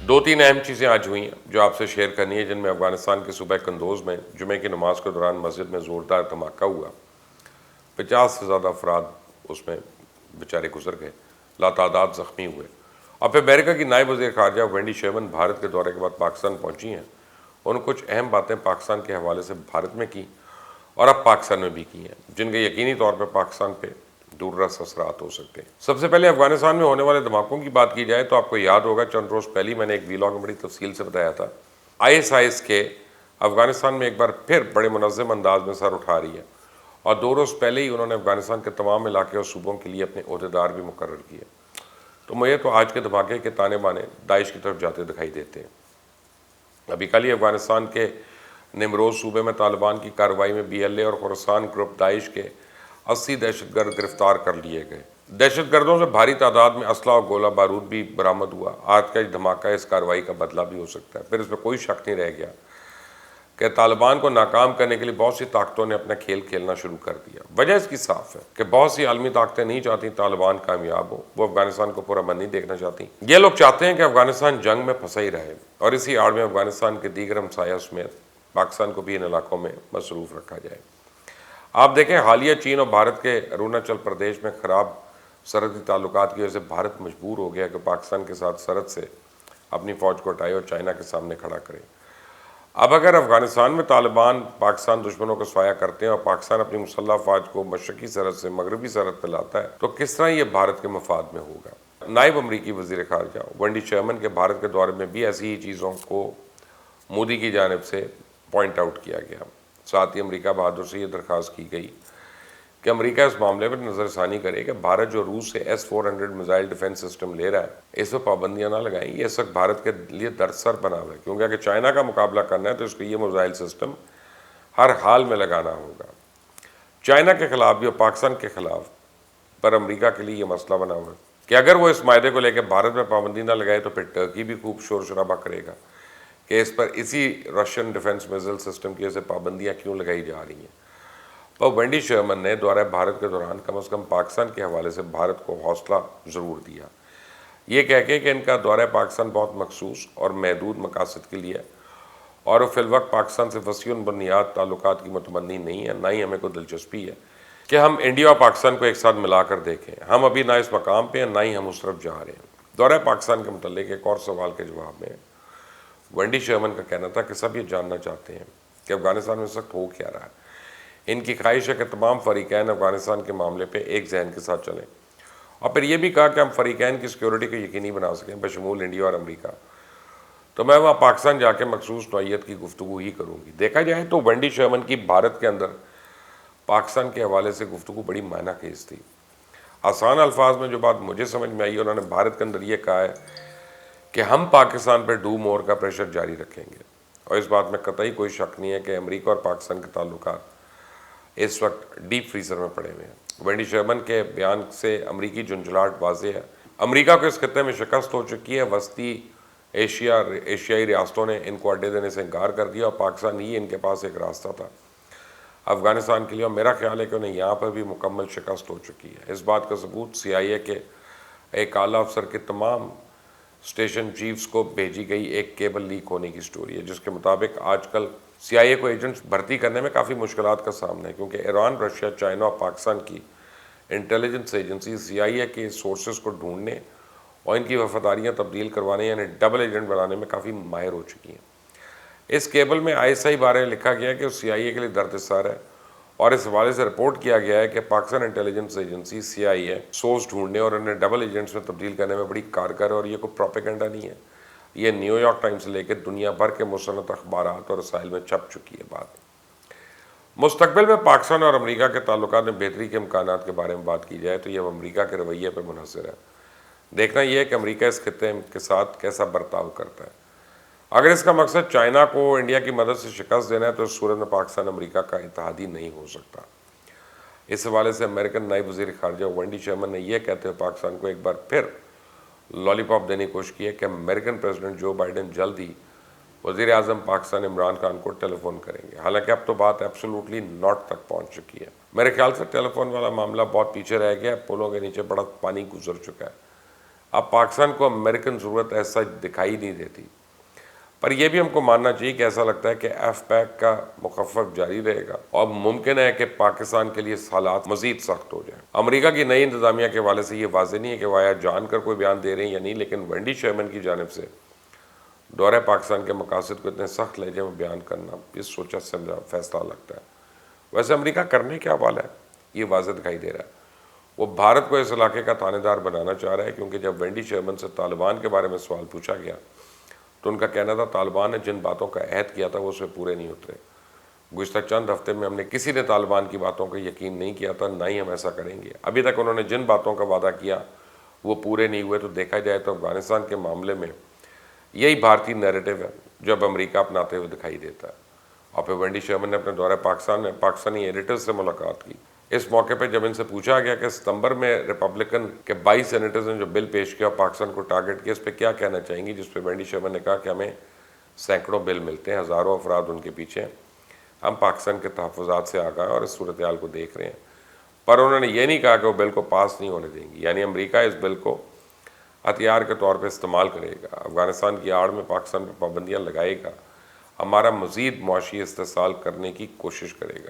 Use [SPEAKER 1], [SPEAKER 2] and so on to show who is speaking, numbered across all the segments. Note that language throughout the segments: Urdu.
[SPEAKER 1] دو تین اہم چیزیں آج ہوئی ہیں جو آپ سے شیئر کرنی ہے، جن میں افغانستان کے صوبہ قندوز میں جمعے کی نماز کے دوران مسجد میں زوردار دھماکہ ہوا۔ 50 سے زیادہ افراد اس میں بیچارے گزر گئے، لاتعداد زخمی ہوئے۔ اب امریکہ کی نائب وزیر خارجہ وینڈی شرمن بھارت کے دورے کے بعد پاکستان پہنچی ہیں۔ انہوں نے کچھ اہم باتیں پاکستان کے حوالے سے بھارت میں کی اور اب پاکستان میں بھی کی ہیں، جن کے یقینی طور پر پاکستان پہ دور رس اثرات ہو سکتے ہیں۔ سب سے پہلے افغانستان میں ہونے والے دھماکوں کی بات کی جائے تو آپ کو یاد ہوگا چند روز پہلے میں نے ایک ویلاگ میں بڑی تفصیل سے بتایا تھا، ISIS کے افغانستان میں ایک بار پھر بڑے منظم انداز میں سر اٹھا رہی ہے، اور 2 روز پہلے ہی انہوں نے افغانستان کے تمام علاقے اور صوبوں کے لیے اپنے عہدیدار بھی مقرر کیے۔ تو مجھے تو آج کے دھماکے کے تانے بانے داعش کی طرف جاتے دکھائی دیتے ہیں۔ ابھی کل ہی افغانستان کے نمروز صوبے میں طالبان کی کارروائی میں BLA اور خراسان گروپ داعش کے 80 دہشت گرد گرفتار کر لیے گئے۔ دہشت گردوں سے بھاری تعداد میں اسلحہ اور گولہ بارود بھی برآمد ہوا۔ آج کا یہ دھماکہ اس کارروائی کا بدلہ بھی ہو سکتا ہے۔ پھر اس میں کوئی شک نہیں رہ گیا کہ طالبان کو ناکام کرنے کے لیے بہت سی طاقتوں نے اپنا کھیل کھیلنا شروع کر دیا۔ وجہ اس کی صاف ہے کہ بہت سی عالمی طاقتیں نہیں چاہتی طالبان کامیاب ہو، وہ افغانستان کو پورا نہیں دیکھنا چاہتی۔ یہ لوگ چاہتے ہیں کہ افغانستان جنگ میں پھنسا ہی رہے، اور اسی آڑ میں افغانستان کے دیگر ہمسایہ سمیت پاکستان کو بھی ان علاقوں میں مصروف رکھا جائے۔ آپ دیکھیں حالیہ چین اور بھارت کے اروناچل پردیش میں خراب سرحدی تعلقات کی وجہ سے بھارت مجبور ہو گیا کہ پاکستان کے ساتھ سرحد سے اپنی فوج کو ہٹائے اور چائنا کے سامنے کھڑا کرے۔ اب اگر افغانستان میں طالبان پاکستان دشمنوں کو سایہ کرتے ہیں اور پاکستان اپنی مسلح افواج کو مشرقی سرحد سے مغربی سرحد پہ لاتا ہے تو کس طرح یہ بھارت کے مفاد میں ہوگا؟ نائب امریکی وزیر خارجہ وینڈی شرمن کے بھارت کے دورے میں بھی ایسی ہی چیزوں کو مودی کی جانب سے پوائنٹ آؤٹ کیا گیا۔ ساتھ ہی امریکہ بہادر سے یہ درخواست کی گئی کہ امریکہ اس معاملے پر نظر ثانی کرے کہ بھارت جو روس سے S-400 میزائل ڈیفنس سسٹم لے رہا ہے اس پہ پابندیاں نہ لگائیں۔ یہ اس وقت بھارت کے لیے درد سر بنا ہوا ہے، کیونکہ اگر چائنا کا مقابلہ کرنا ہے تو اس کو یہ میزائل سسٹم ہر حال میں لگانا ہوگا۔ چائنا کے خلاف بھی اور پاکستان کے خلاف پر امریکہ کے لیے یہ مسئلہ بنا ہوا ہے کہ اگر وہ اس معاہدے کو لے کے بھارت میں پابندی نہ لگائے تو پھر ٹرکی بھی خوب شور شرابہ کرے گا کہ اس پر اسی رشین ڈیفنس میزائل سسٹم کی وجہ سے پابندیاں کیوں لگائی جا رہی ہیں۔ پر وینڈی شرمن نے دورہ بھارت کے دوران کم از کم پاکستان کے حوالے سے بھارت کو حوصلہ ضرور دیا، یہ کہہ کے کہ ان کا دورہ پاکستان بہت مخصوص اور محدود مقاصد کے لیے اور فی الوقت پاکستان سے وسیع بنیاد تعلقات کی متمنی نہیں ہے، نہ ہی ہمیں کوئی دلچسپی ہے کہ ہم انڈیا اور پاکستان کو ایک ساتھ ملا کر دیکھیں۔ ہم ابھی نہ اس مقام پہ ہیں، نہ ہی ہم اس طرف جا رہے ہیں۔ دورہ پاکستان کے متعلق ایک اور سوال کے جواب میں وینڈی شرمن کا کہنا تھا کہ سب یہ جاننا چاہتے ہیں کہ افغانستان میں اس وقت ہو کیا رہا ہے۔ ان کی خواہش ہے کہ تمام فریقین افغانستان کے معاملے پہ ایک ذہن کے ساتھ چلیں، اور پھر یہ بھی کہا کہ ہم فریقین کی سیکیورٹی کو یقینی بنا سکیں بشمول انڈیا اور امریکہ۔ تو میں وہاں پاکستان جا کے مخصوص نوعیت کی گفتگو ہی کروں گی۔ دیکھا جائے تو وینڈی شرمن کی بھارت کے اندر پاکستان کے حوالے سے گفتگو بڑی معنی خیز تھی۔ آسان الفاظ میں جو بات مجھے سمجھ میں آئی، انہوں نے بھارت کے اندر یہ کہا ہے کہ ہم پاکستان پہ ڈو مور کا پریشر جاری رکھیں گے، اور اس بات میں قطعی کوئی شک نہیں ہے کہ امریکہ اور پاکستان کے تعلقات اس وقت ڈیپ فریزر میں پڑے ہوئے ہیں۔ وینڈی شرمن کے بیان سے امریکی جھنجھلاہٹ واضح ہے۔ امریکہ کو اس خطے میں شکست ہو چکی ہے۔ وسطی ایشیائی ریاستوں نے ان کو اڈے دینے سے انکار کر دیا اور پاکستان ہی ان کے پاس ایک راستہ تھا افغانستان کے لیے، اور میرا خیال ہے کہ انہیں یہاں پر بھی مکمل شکست ہو چکی ہے۔ اس بات کا ثبوت CIA کے ایک اعلیٰ افسر کے تمام اسٹیشن چیفز کو بھیجی گئی ایک کیبل لیک ہونے کی سٹوری ہے، جس کے مطابق آج کل CIA کو ایجنٹس بھرتی کرنے میں کافی مشکلات کا سامنا ہے، کیونکہ ایران، رشیا، چائنا اور پاکستان کی انٹیلیجنس ایجنسی CIA کے سورسز کو ڈھونڈنے اور ان کی وفاداریاں تبدیل کروانے یعنی ڈبل ایجنٹ بنانے میں کافی ماہر ہو چکی ہیں۔ اس کیبل میں ISI بارے لکھا گیا ہے کہ CIA کے لیے درد سر ہے، اور اس حوالے سے رپورٹ کیا گیا ہے کہ Pakistan intelligence agency CIA source ڈھونڈنے اور انہیں ڈبل ایجنٹس میں تبدیل کرنے میں بڑی کارگر ہے، اور یہ کوئی پروپیگنڈا نہیں ہے، یہ نیو یارک ٹائمز سے لے کے دنیا بھر کے مستند اخبارات اور رسائل میں چھپ چکی ہے بات۔ مستقبل میں پاکستان اور امریکہ کے تعلقات میں بہتری کے امکانات کے بارے میں بات کی جائے تو یہ امریکہ کے رویے پر منحصر ہے۔ دیکھنا یہ ہے کہ امریکہ اس خطے کے ساتھ کیسا برتاؤ کرتا ہے۔ اگر اس کا مقصد چائنا کو انڈیا کی مدد سے شکست دینا ہے تو اس صورت میں پاکستان امریکہ کا اتحادی نہیں ہو سکتا۔ اس حوالے سے امریکن نائب وزیر خارجہ وینڈی شرمن نے یہ کہتے ہوئے پاکستان کو ایک بار پھر لالی پاپ دینے کی کوشش کی ہے کہ امریکن پریزیڈنٹ جو بائیڈن جلد ہی وزیر اعظم پاکستان عمران خان کو ٹیلی فون کریں گے۔ حالانکہ اب تو بات ایبسولوٹلی ناٹ تک پہنچ چکی ہے۔ میرے خیال سے ٹیلی فون والا معاملہ بہت پیچھے رہ گیا ہے، پلوں کے نیچے بڑا پانی گزر چکا ہے۔ اب پاکستان کو امریکن ضرورت ایسا دکھائی نہیں دیتی، پر یہ بھی ہم کو ماننا چاہیے کہ ایسا لگتا ہے کہ ایف پیک کا مخفف جاری رہے گا اور ممکن ہے کہ پاکستان کے لیے حالات مزید سخت ہو جائیں۔ امریکہ کی نئی انتظامیہ کے حوالے سے یہ واضح نہیں ہے کہ وہ آیا جان کر کوئی بیان دے رہے ہیں یا نہیں، لیکن وینڈی شرمن کی جانب سے دورہ پاکستان کے مقاصد کو اتنے سخت لہجے میں بیان کرنا یہ سوچا سمجھا فیصلہ لگتا ہے۔ ویسے امریکہ کرنے کیا والا ہے یہ واضح دکھائی دے رہا ہے، وہ بھارت کو اس علاقے کا تانے دار بنانا چاہ رہا ہے، کیونکہ جب وینڈی شرمن سے طالبان کے بارے میں سوال پوچھا گیا تو ان کا کہنا تھا طالبان نے جن باتوں کا عہد کیا تھا وہ اس پہ پورے نہیں اترے۔ گزشتہ چند ہفتے میں ہم نے کسی نے طالبان کی باتوں کا یقین نہیں کیا تھا، نہ ہی ہم ایسا کریں گے۔ ابھی تک انہوں نے جن باتوں کا وعدہ کیا وہ پورے نہیں ہوئے، تو دیکھا جائے تو افغانستان کے معاملے میں یہی بھارتی نیریٹو ہے جو اب امریکہ اپناتے ہوئے دکھائی دیتا ہے۔ اور پھر وینڈی شرمن نے اپنے دورہ پاکستان میں پاکستانی ایڈیٹرز سے ملاقات کی۔ اس موقع پہ جب ان سے پوچھا گیا کہ ستمبر میں ریپبلکن کے 22 سینیٹرز نے جو بل پیش کیا اور پاکستان کو ٹارگٹ کیا، اس پہ کیا کہنا چاہیں گی، جس پہ وینڈی شرمن نے کہا کہ ہمیں سینکڑوں بل ملتے ہیں، ہزاروں افراد ان کے پیچھے ہیں، ہم پاکستان کے تحفظات سے آگاہ ہیں اور اس صورتحال کو دیکھ رہے ہیں۔ پر انہوں نے یہ نہیں کہا کہ وہ بل کو پاس نہیں ہونے دیں گی، یعنی امریکہ اس بل کو ہتھیار کے طور پہ استعمال کرے گا، افغانستان کی آڑ میں پاکستان پہ پابندیاں لگائے گا، ہمارا مزید معاشی استحصال کرنے کی کوشش کرے گا۔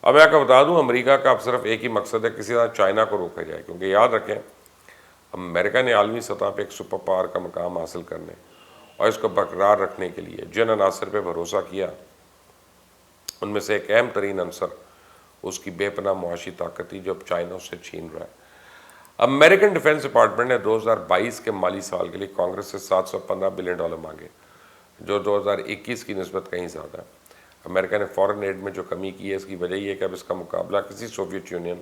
[SPEAKER 1] اب میں آپ کو بتا دوں امریکہ کا اب صرف ایک ہی مقصد ہے، کسی طرح چائنا کو روکا جائے، کیونکہ یاد رکھیں امریکہ نے عالمی سطح پہ ایک سپر پاور کا مقام حاصل کرنے اور اس کو برقرار رکھنے کے لیے جن عناصر پہ بھروسہ کیا ان میں سے ایک اہم ترین عنصر اس کی بے پناہ معاشی طاقت تھی جو اب چائنا اس سے چھین رہا ہے۔ امریکن ڈیفنس ڈپارٹمنٹ نے 2022 کے مالی سال کے لیے کانگریس سے $715 بلین مانگے، جو 2021 کی نسبت کہیں زیادہ ہے۔ امریکہ نے فورن ایڈ میں جو کمی کی ہے اس کی وجہ یہ ہے کہ اب اس کا مقابلہ کسی سوویت یونین،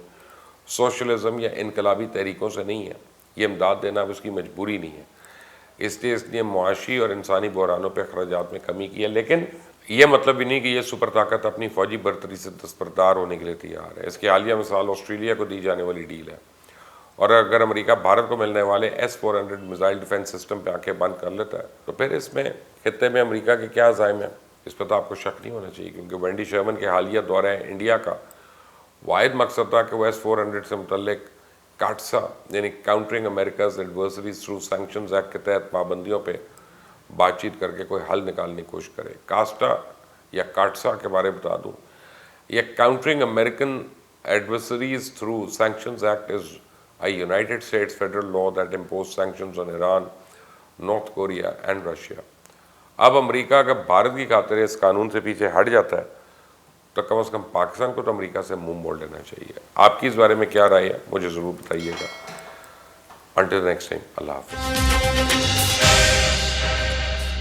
[SPEAKER 1] سوشلزم یا انقلابی تحریکوں سے نہیں ہے، یہ امداد دینا اب اس کی مجبوری نہیں ہے، اس لیے معاشی اور انسانی بحرانوں پہ اخراجات میں کمی کی ہے۔ لیکن یہ مطلب بھی نہیں کہ یہ سپر طاقت اپنی فوجی برتری سے دستبردار ہونے کے لیے تیار ہے۔ اس کی حالیہ مثال آسٹریلیا کو دی جانے والی ڈیل ہے، اور اگر امریکہ بھارت کو ملنے والے S-400 میزائل ڈیفنس سسٹم پہ آنکھیں بند کر لیتا ہے تو پھر اس میں خطے میں امریکہ کے کیا عزائم ہیں، اس پہ تو آپ کو شک نہیں ہونا چاہیے، کیونکہ وینڈی شرمن کے حالیہ دورہ انڈیا کا واحد مقصد تھا کہ وہ S-400 سے متعلق کاٹسا یعنی countering America's adversaries through sanctions act کے تحت پابندیوں پہ بات چیت کر کے کوئی حل نکالنے کی کوشش کرے۔ کاسٹا یا کاٹسا کے بارے میں بتا دوں، یہ countering American adversaries through sanctions act is a United States federal law that imposed sanctions on Iran, North Korea and Russia۔ اب امریکہ اگر بھارت کی خاطر اس قانون سے پیچھے ہٹ جاتا ہے تو کم از کم پاکستان کو تو امریکہ سے منہ موڑ لینا چاہیے۔ آپ کی اس بارے میں کیا رائے ہے مجھے ضرور بتائیے گا۔ Until next time، اللہ حافظ۔